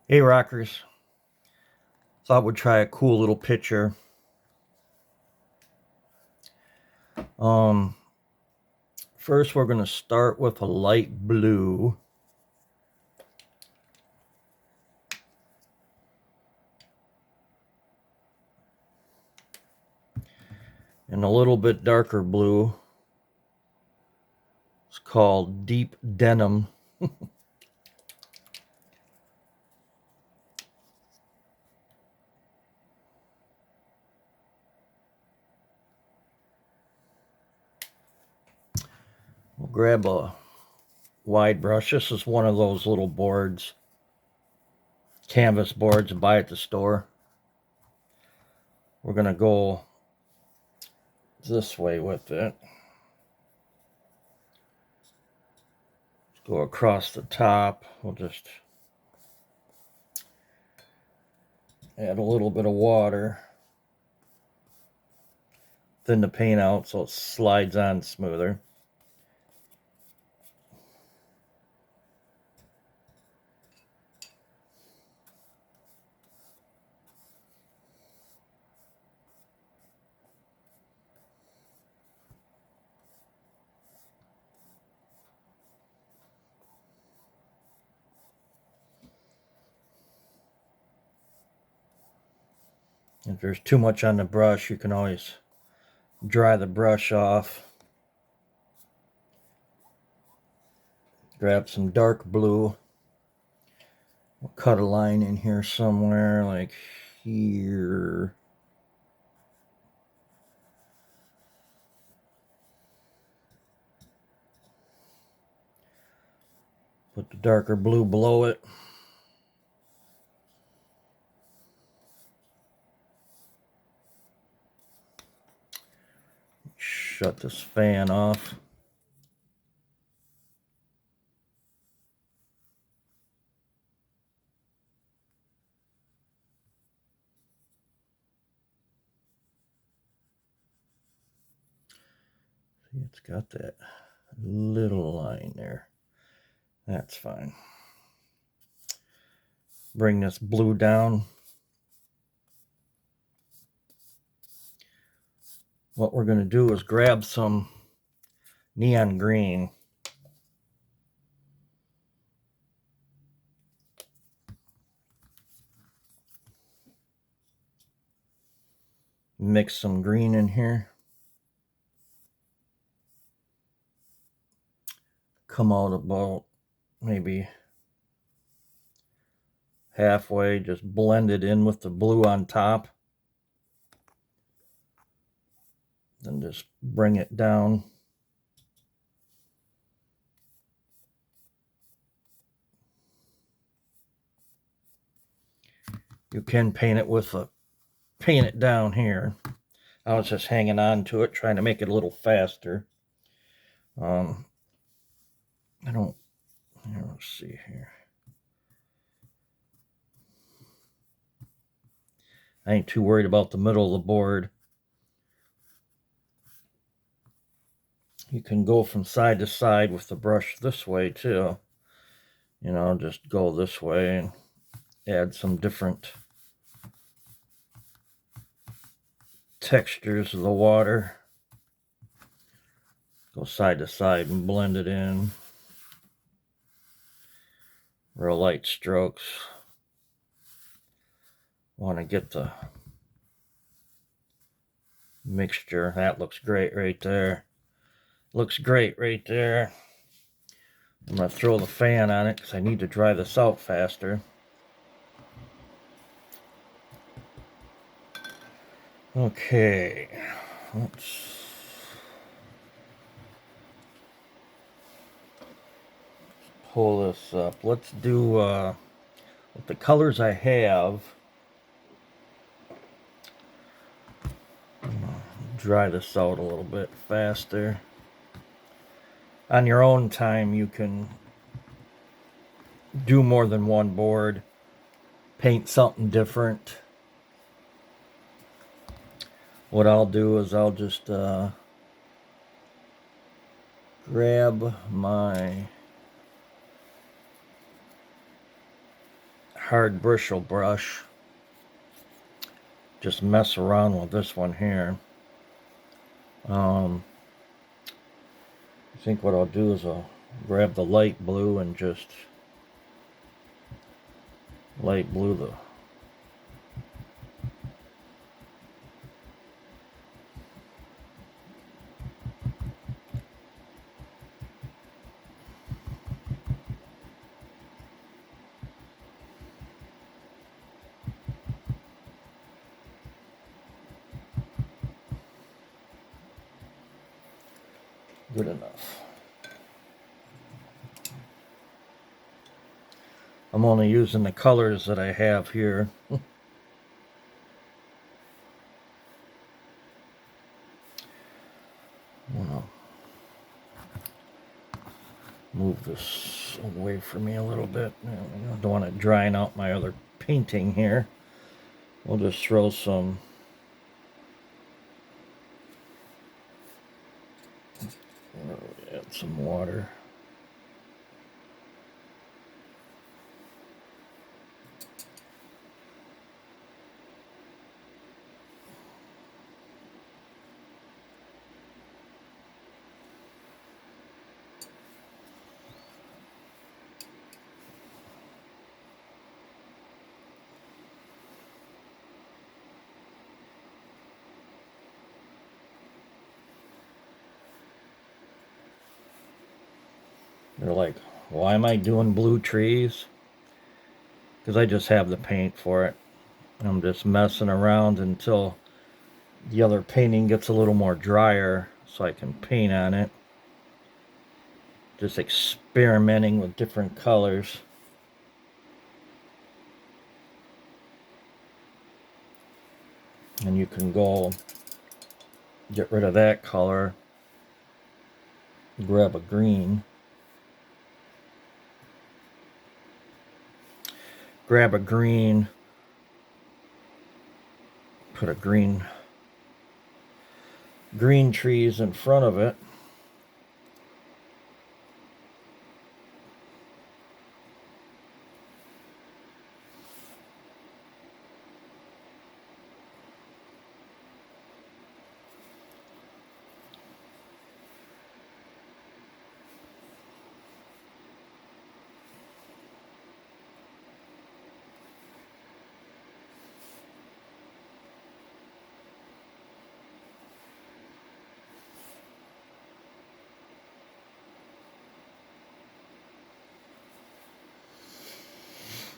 Hey rockers, thought we'd try a cool little picture. Um, First we're gonna start with a light blue. And a little bit darker blue. It's called Deep Denim. We'll grab a wide brush. This is one of those little boards, canvas boards you buy at the store. We're gonna go this way with it. Let's go across the top. We'll just add a little bit of water. Thin the paint out so it slides on smoother. If there's too much on the brush, you can always dry the brush off. Grab some dark blue. We'll cut a line in here somewhere, like here. Put the darker blue below it. Shut this fan off. See, it's got that little line there. That's fine. Bring this blue down. What we're going to do is grab some neon green. Mix some green in here. Come out about maybe halfway, just blend it in with the blue on top. Then just bring it down. You can paint it down here. I was just hanging on to it, trying to make it a little faster. Let's see here. I ain't too worried about the middle of the board. You can go from side to side with the brush this way too. Just go this way and add some different textures of the water. Go side to side and blend it in. Real light strokes. Want to get the mixture. That looks great right there. Looks great right there. I'm going to throw the fan on it because I need to dry this out faster. Okay, let's pull this up. Let's do with the colors I have. Dry this out a little bit faster. On your own time, you can do more than one board, paint something different. What I'll do is I'll just grab my hard bristle brush. Just mess around with this one here. I think what I'll do is I'll grab the light blue and just light blue the good enough. I'm only using the colors that I have here. Move this away from me a little bit. I don't want it drying out my other painting here. We'll just throw some add some water. They're like, why am I doing blue trees? Because I just have the paint for it. I'm just messing around until the other painting gets a little more drier so I can paint on it. Just experimenting with different colors. And you can go get rid of that color, grab a green. Grab a green, put a green trees in front of it.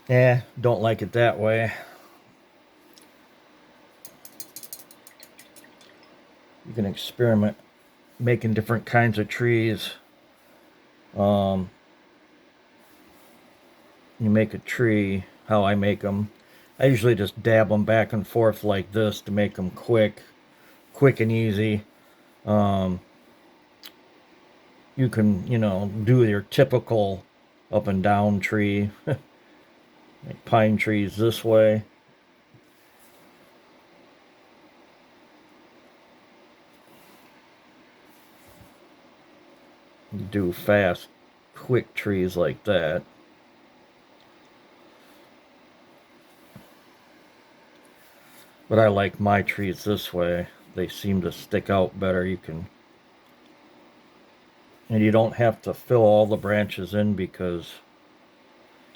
Yeah, don't like it that way. You can experiment making different kinds of trees. You make a tree, how I make them. I usually just dab them back and forth like this to make them quick and easy. You can, do your typical up and down tree. Like pine trees this way. Do fast, quick trees like that. But I like my trees this way. They seem to stick out better. And you don't have to fill all the branches in because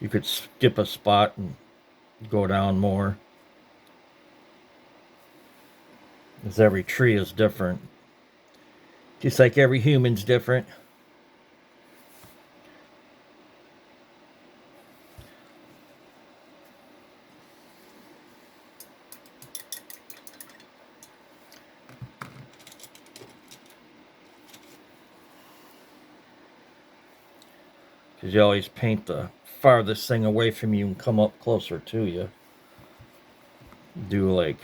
you could skip a spot and go down more. Because every tree is different. Just like every human's different. Because you always paint the farthest thing away from you and come up closer to you. Do like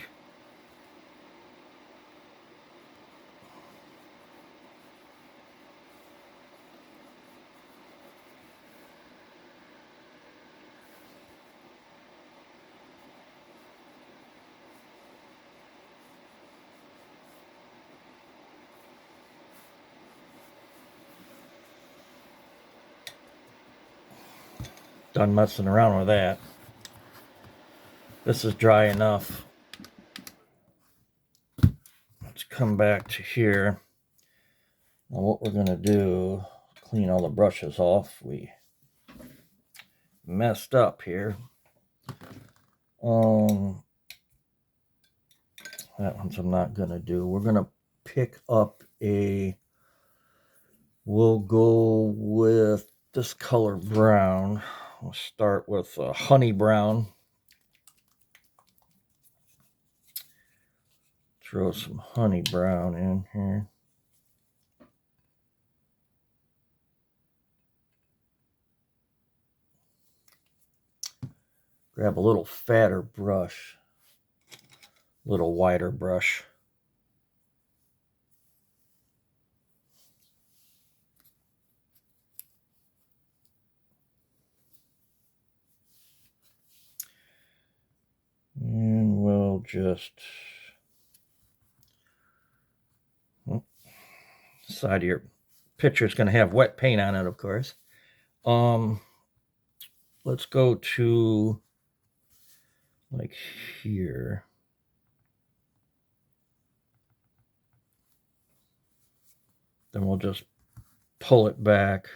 done messing around with that. This is dry enough. Let's come back to here. Now what we're going to do, clean all the brushes off. We messed up here. That one's I'm not going to do. We're going to pick up we'll go with this color brown. We'll start with honey brown. Throw some honey brown in here. Grab a little fatter brush, a little wider brush. And we'll just, side of your picture is going to have wet paint on it, of course. Let's go to like here. Then we'll just pull it back.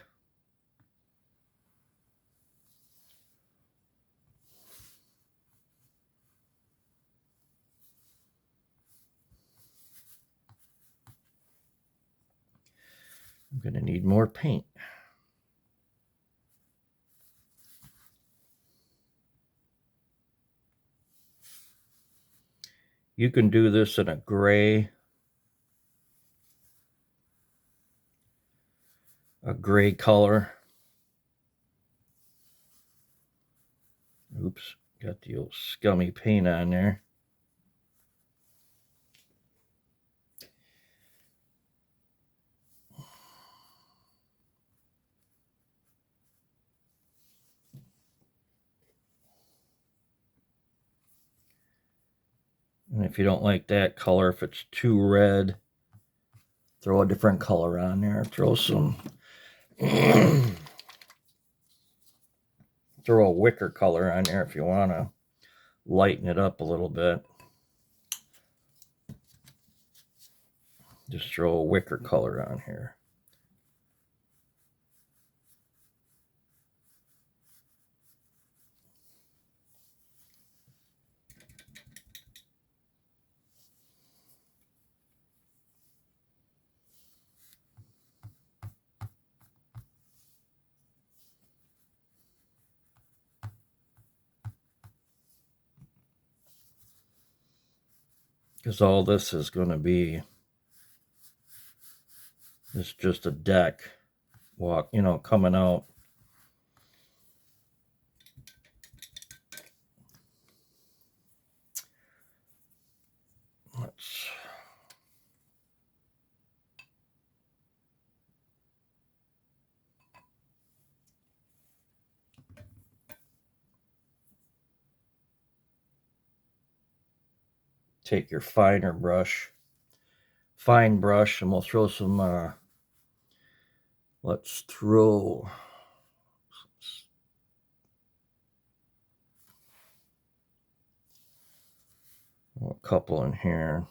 I'm going to need more paint. You can do this in a gray color. Oops, got the old scummy paint on there. And if you don't like that color, if it's too red, throw a different color on there. Throw some, throw a wicker color on there if you want to lighten it up a little bit. Just throw a wicker color on here. Because all this is going to be, it's just a deck walk, coming out. Let's take your fine brush, and we'll throw some, let's throw a couple in here.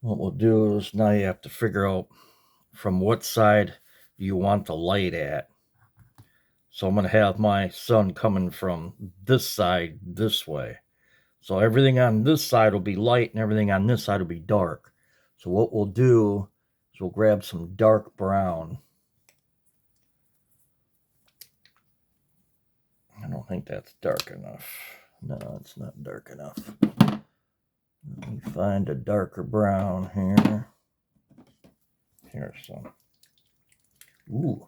What we'll do is now you have to figure out from what side you want the light at. So I'm going to have my sun coming from this side this way. So everything on this side will be light and everything on this side will be dark. So what we'll do is we'll grab some dark brown I don't think that's dark enough. No, it's not dark enough. Let me find a darker brown here. Here's some. Ooh,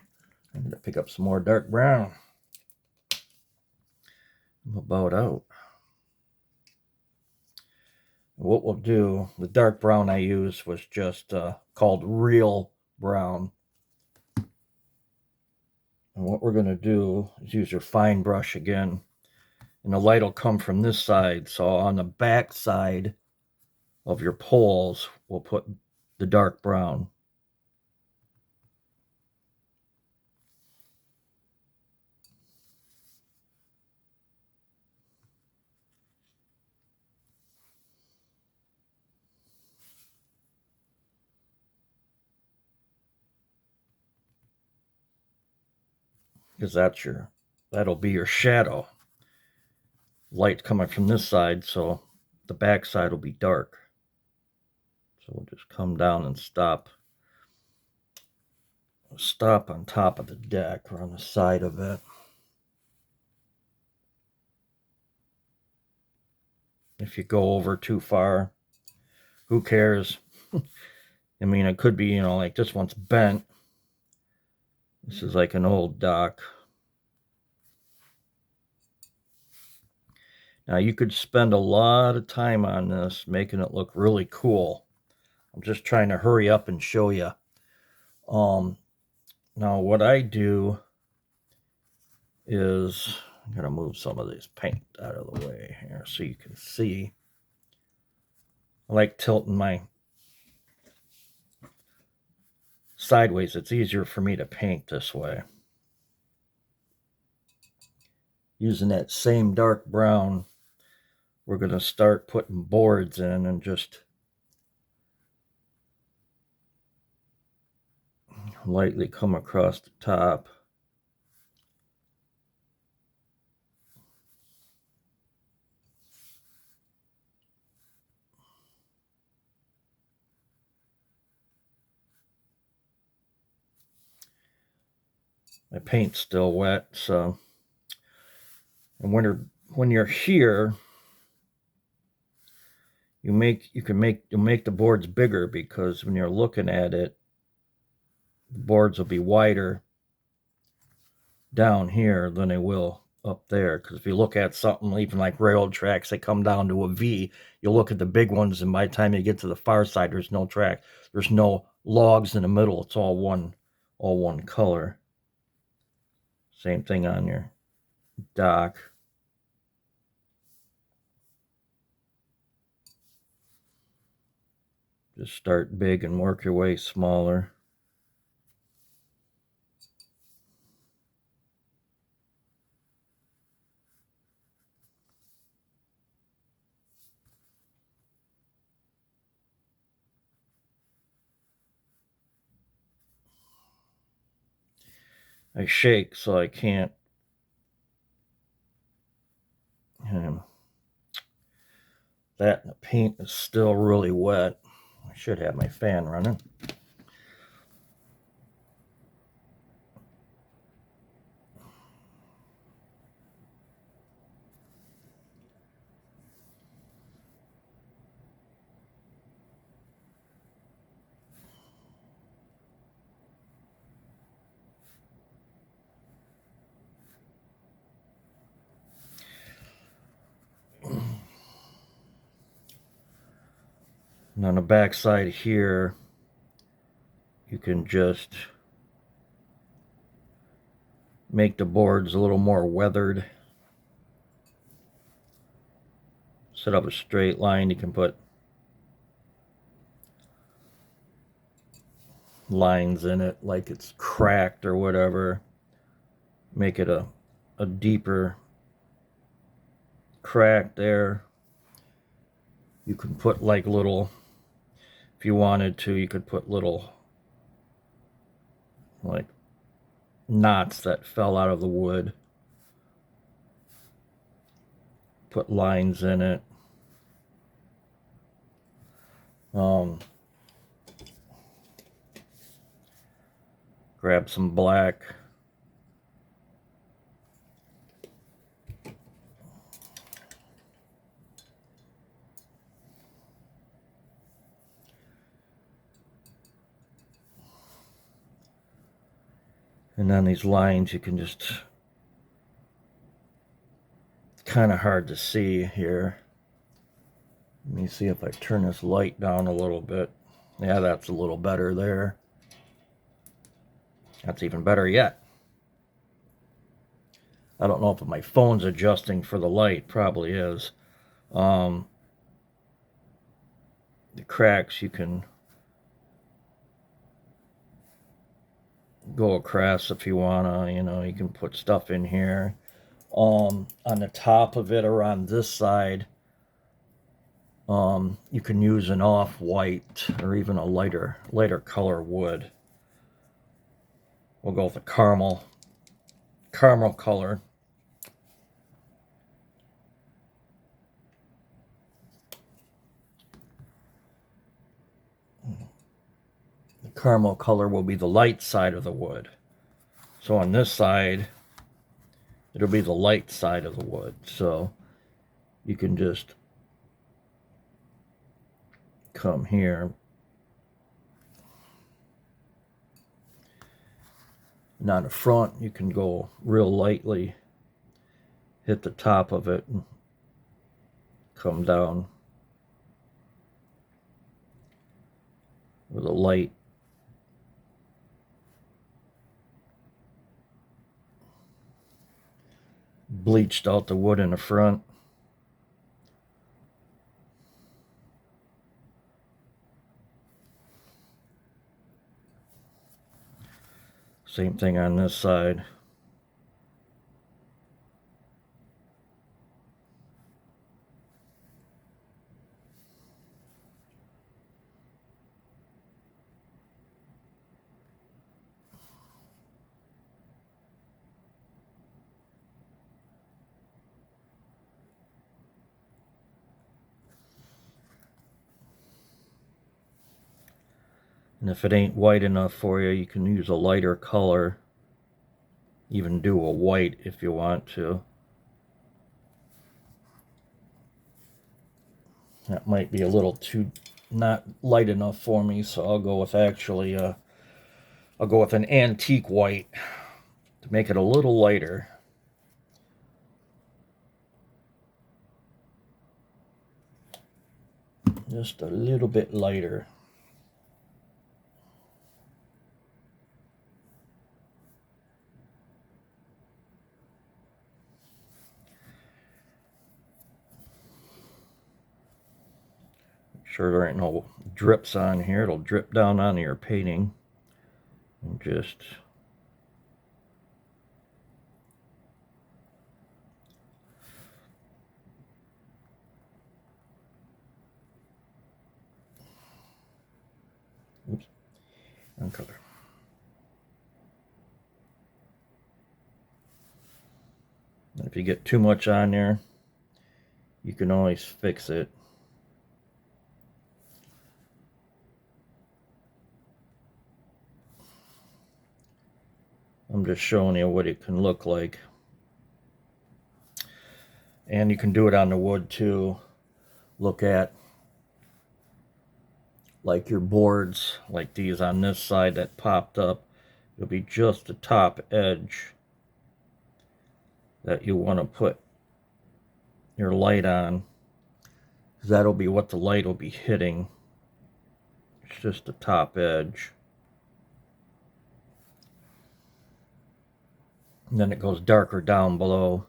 I'm going to pick up some more dark brown. I'm about out. What we'll do, the dark brown I used was just called real brown. And what we're going to do is use your fine brush again. And the light will come from this side. So on the back side of your poles, we'll put the dark brown. Because that'll be your shadow. Light coming from this side, so the back side will be dark. So we'll just come down and stop on top of the deck or on the side of it. If you go over too far, who cares? I mean, it could be, like this one's bent. This is like an old dock. Now you could spend a lot of time on this, making it look really cool. I'm just trying to hurry up and show you. Now what I do is, I'm going to move some of this paint out of the way here so you can see. I like tilting my sideways. It's easier for me to paint this way. Using that same dark brown, we're going to start putting boards in and just lightly come across the top. My paint's still wet, so, and when you're here, you'll make the boards bigger, because when you're looking at it, the boards will be wider down here than they will up there. Because if you look at something even like railroad tracks, they come down to a V. You look at the big ones, and by the time you get to the far side, there's no track. There's no logs in the middle. It's all one color. Same thing on your dock. Just start big and work your way smaller. I shake so I can't. That and the paint is still really wet. I should have my fan running. And on the back side here, you can just make the boards a little more weathered. Set up a straight line. You can put lines in it like it's cracked or whatever. Make it a deeper crack there. You can put like little, if you wanted to, you could put little like knots that fell out of the wood. Put lines in it. Grab some black. And on these lines, you can just, it's kind of hard to see here. Let me see if I turn this light down a little bit. Yeah, that's a little better there. That's even better yet. I don't know if my phone's adjusting for the light. Probably is. The cracks, you can go across if you wanna, you can put stuff in here. On the top of it or on this side, you can use an off-white or even a lighter color wood. We'll go with a caramel color. The caramel color will be the light side of the wood. So on this side, it'll be the light side of the wood. So you can just come here. And on the front, you can go real lightly, hit the top of it, and come down with a light. Bleached out the wood in the front. Same thing on this side. And if it ain't white enough for you, you can use a lighter color. Even do a white if you want to. That might be a little too not light enough for me, so I'll go with I'll go with an antique white to make it a little lighter. Just a little bit lighter. Make sure there ain't no drips on here. It'll drip down onto your painting. And just oops, wrong color. And if you get too much on there, you can always fix it. I'm just showing you what it can look like. And you can do it on the wood too. Look at like your boards, like these on this side that popped up. It'll be just the top edge that you want to put your light on. That'll be what the light will be hitting. It's just the top edge. And then it goes darker down below.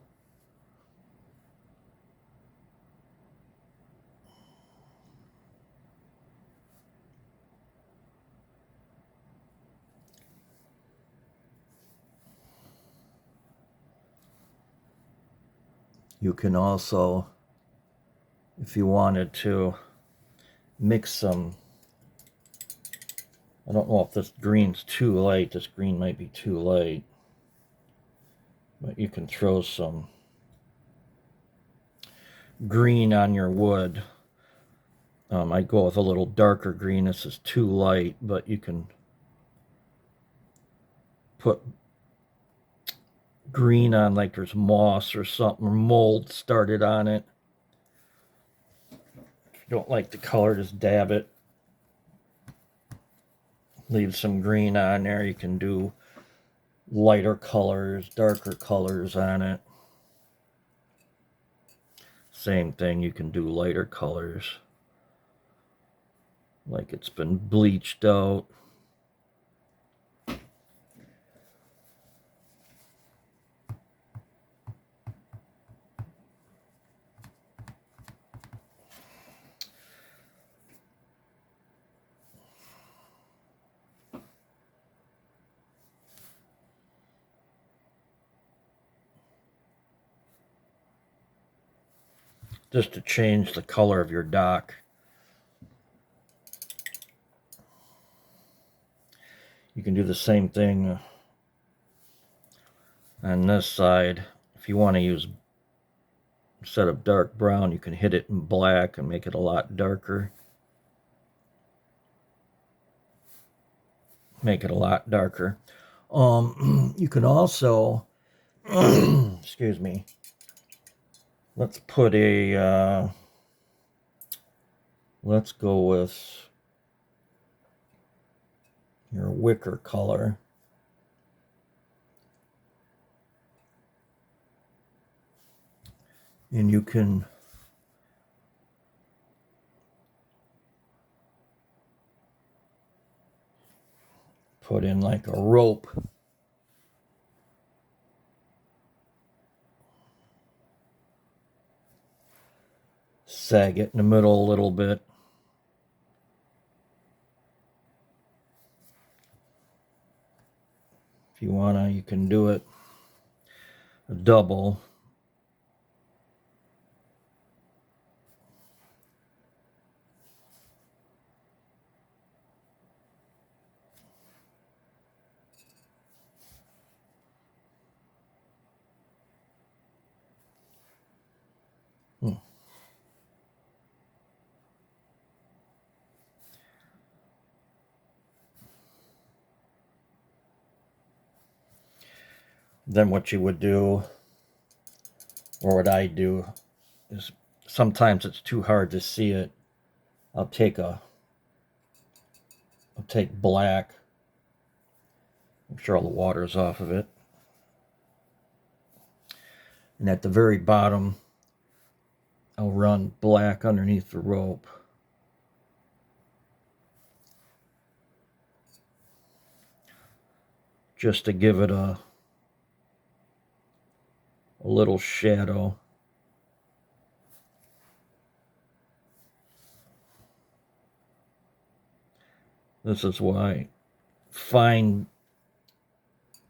You can also, if you wanted to, mix some, I don't know if this green's too light. This green might be too light. But you can throw some green on your wood. I go with a little darker green. This is too light, but you can put green on like there's moss or something, or mold started on it. If you don't like the color, just dab it. Leave some green on there. You can do lighter colors, darker colors on it. Same thing, you can do lighter colors, like it's been bleached out. Just to change the color of your dock. You can do the same thing on this side. If you want to use, instead of dark brown, you can hit it in black and make it a lot darker. Make it a lot darker. You can also, excuse me, let's put a, let's go with your wicker color. And you can put in like a rope. Sag it in the middle a little bit. If you wanna, you can do it a double. Then what you would do, or what I do, is sometimes it's too hard to see it. I'll take black. Make sure all the water's off of it. And at the very bottom, I'll run black underneath the rope. Just to give it a little shadow. This is why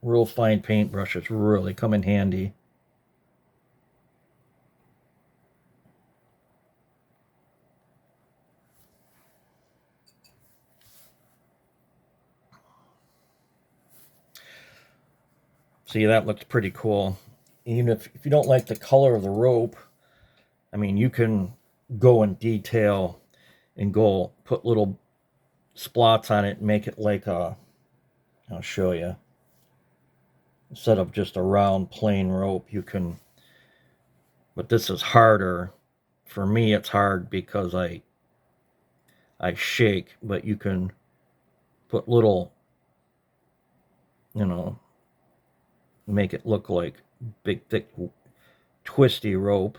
real fine paintbrushes really come in handy. See, that looks pretty cool. Even if you don't like the color of the rope, I mean, you can go in detail and go put little splots on it and make it like a, I'll show you. Instead of just a round plain rope, you can, but this is harder. For me, it's hard because I shake, but you can put little, make it look like big, thick, twisty rope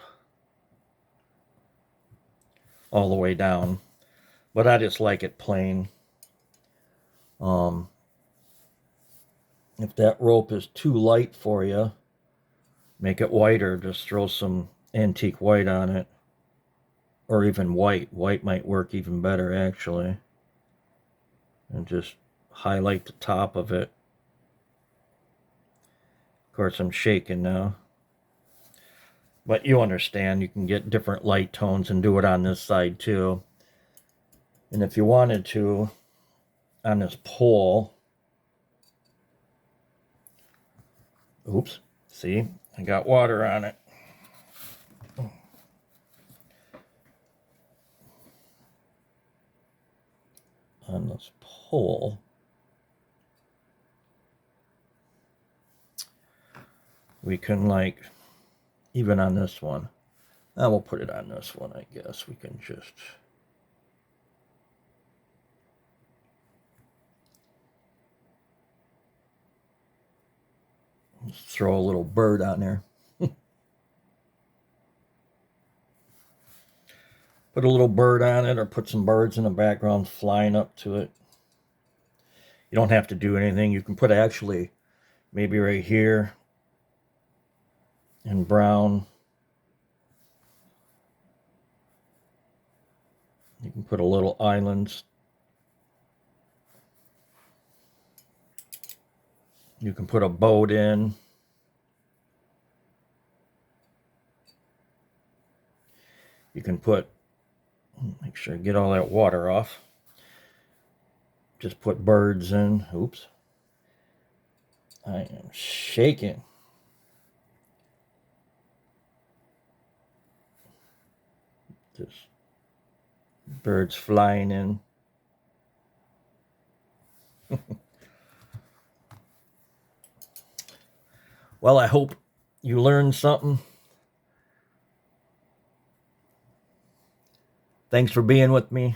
all the way down. But I just like it plain. If that rope is too light for you, make it whiter. Just throw some antique white on it. Or even white. White might work even better, actually. And just highlight the top of it. Of course, I'm shaking now. But you understand, you can get different light tones and do it on this side too. And if you wanted to, on this pole, oops, see, I got water on it. On this pole, we can, like, even on this one, I will put it on this one, I guess. We can just, Let's throw a little bird on there. Put a little bird on it, or put some birds in the background flying up to it. You don't have to do anything. You can put actually maybe right here in brown. You can put a little islands. You can put a boat in. You can put, make sure I get all that water off. Just put birds in. Oops. I am shaking. Just birds flying in. Well, I hope you learned something. Thanks for being with me.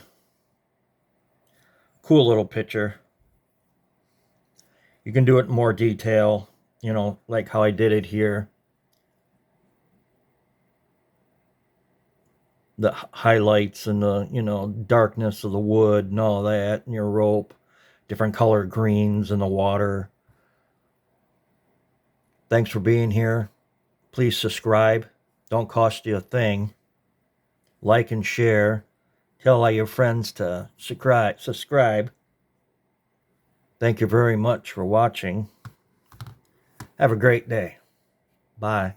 Cool little picture. You can do it in more detail, you know, like how I did it here. The highlights and the, you know, darkness of the wood and all that, and your rope, different color greens in the water. Thanks for being here. Please subscribe. Don't cost you a thing. Like and share. Tell all your friends to subscribe. Thank you very much for watching. Have a great day. Bye.